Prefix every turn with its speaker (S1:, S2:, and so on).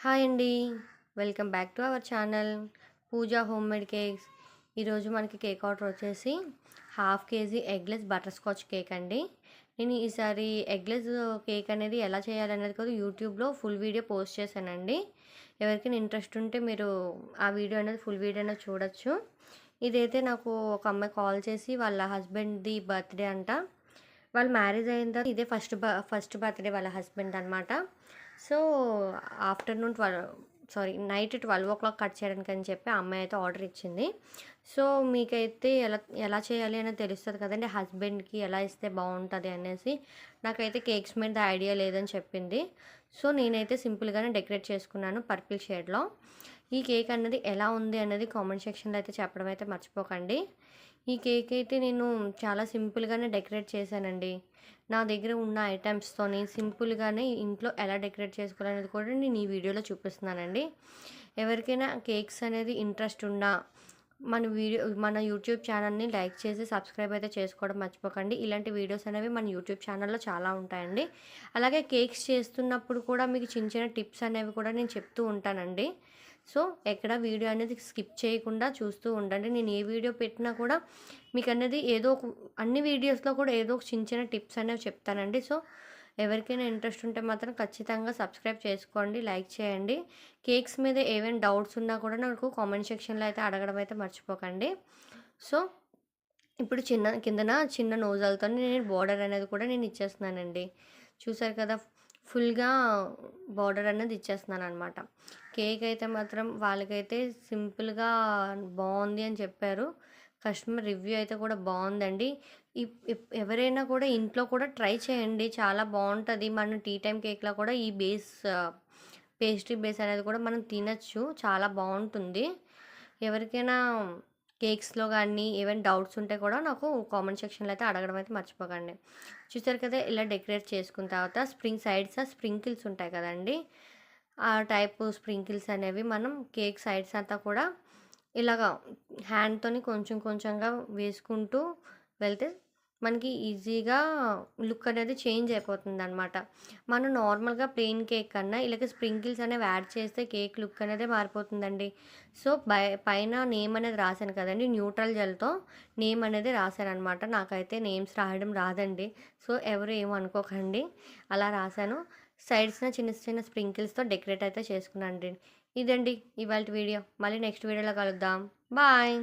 S1: Hi అండి. Welcome back to our channel Pooja homemade cakes. ఈరోజు మనకి కేక్ ఆర్డర్ వచ్చేసి half KG eggless butterscotch cake అండి. నేను ఈసారి ఎగ్లెస్ కేక్ అనేది ఎలా చేయాలనేది కూడా యూట్యూబ్లో ఫుల్ వీడియో పోస్ట్ చేశానండి. ఎవరికైనా ఇంట్రెస్ట్ ఉంటే మీరు ఆ వీడియో అనేది ఫుల్ వీడియో అనేది చూడొచ్చు. ఇదైతే నాకు ఒక అమ్మాయి కాల్ చేసి వాళ్ళ హస్బెండ్ది బర్త్డే అంట. వాళ్ళు మ్యారేజ్ అయిన తర్వాత ఇదే ఫస్ట్ బర్త్డే వాళ్ళ హస్బెండ్ అనమాట. సో ఆఫ్టర్నూన్ నైట్ 12 కట్ చేయడానికి అని చెప్పి ఆ అమ్మాయి అయితే ఆర్డర్ ఇచ్చింది. సో మీకైతే ఎలా ఎలా చేయాలి అనేది తెలుస్తుంది కదండి, హస్బెండ్కి ఎలా ఇస్తే బాగుంటుంది అనేసి. నాకైతే కేక్స్ మీద ఐడియా లేదని చెప్పింది. సో నేనైతే సింపుల్గానే డెకరేట్ చేసుకున్నాను పర్పుల్ షేడ్లో. ఈ కేక్ అన్నది ఎలా ఉంది అనేది కామెంట్ సెక్షన్లో అయితే చెప్పడం అయితే మర్చిపోకండి. ఈ కేక్ అయితే నేను చాలా సింపుల్గానే డెకరేట్ చేశానండి. నా దగ్గర ఉన్న ఐటమ్స్తోని సింపుల్గానే ఇంట్లో ఎలా డెకరేట్ చేసుకోవాలనేది కూడా నేను ఈ వీడియోలో చూపిస్తున్నానండి. ఎవరికైనా కేక్స్ అనేది ఇంట్రెస్ట్ ఉన్నా మన యూట్యూబ్ ఛానల్ని లైక్ చేసి సబ్స్క్రైబ్ అయితే చేసుకోవడం మర్చిపోకండి. ఇలాంటి వీడియోస్ అనేవి మన యూట్యూబ్ ఛానల్లో చాలా ఉంటాయండి. అలాగే కేక్స్ చేస్తున్నప్పుడు కూడా మీకు చిన్న చిన్న టిప్స్ అనేవి కూడా నేను చెప్తూ ఉంటానండి. సో ఎక్కడ వీడియో అనేది స్కిప్ చేయకుండా చూస్తూ ఉండండి. నేను ఏ వీడియో పెట్టినా కూడా మీకు అనేది అన్ని వీడియోస్లో కూడా ఏదో ఒక చిన్న చిన్న టిప్స్ అనేవి చెప్తానండి. సో ఎవరికైనా ఇంట్రెస్ట్ ఉంటే మాత్రం ఖచ్చితంగా సబ్స్క్రైబ్ చేసుకోండి, లైక్ చేయండి. కేక్స్ మీద ఏవైనా డౌట్స్ ఉన్నా కూడా నాకు కామెంట్ సెక్షన్లో అయితే అడగడం అయితే మర్చిపోకండి. సో ఇప్పుడు కిందన చిన్న నోజల్తో నేను బార్డర్ అనేది కూడా నేను ఇచ్చేస్తున్నానండి. చూసారు కదా, ఫుల్గా బార్డర్ అనేది ఇచ్చేస్తున్నాను అనమాట. కేక్ అయితే మాత్రం వాళ్ళకైతే సింపుల్గా బాగుంది అని చెప్పారు. కస్టమర్ రివ్యూ అయితే కూడా బాగుందండి. ఎవరైనా కూడా ఇంట్లో కూడా ట్రై చేయండి, చాలా బాగుంటుంది. మన టీ టైం కేక్లో కూడా ఈ పేస్ట్రీ బేస్ అనేది కూడా మనం తినచ్చు, చాలా బాగుంటుంది. ఎవరికైనా కేక్స్లో కానీ ఏమైనా డౌట్స్ ఉంటే కూడా నాకు కామెంట్ సెక్షన్లో అయితే అడగడం అయితే మర్చిపోకండి. చూసారు కదా, ఇలా డెకరేట్ చేసుకున్న తర్వాత స్ప్రింకిల్స్ ఉంటాయి కదండి, ఆ టైపు స్ప్రింకిల్స్ అనేవి మనం కేక్ సైడ్స్ అంతా కూడా ఇలాగా హ్యాండ్తోని కొంచెం కొంచెంగా వేసుకుంటూ వెళ్తే మనకి ఈజీగా లుక్ అనేది చేంజ్ అయిపోతుంది అనమాట. మనం నార్మల్గా ప్లెయిన్ కేక్ కన్నా ఇలాగ స్ప్రింకిల్స్ అనేవి యాడ్ చేస్తే కేక్ లుక్ అనేది మారిపోతుందండి. సో పైన నేమ్ అనేది రాశాను కదండి, న్యూట్రల్ జెల్తో నేమ్ అనేది రాశాను అనమాట. నాకైతే నేమ్స్ రాయడం రాదండి, సో ఎవరు ఏమనుకోకండి. అలా రాశాను. సైడ్స్న చిన్న చిన్న స్ప్రింకిల్స్తో డెకరేట్ అయితే చేసుకున్నాను అండి. ఇదండి ఇవాళ వీడియో. మళ్ళీ నెక్స్ట్ వీడియోలో కలుద్దాం. బాయ్.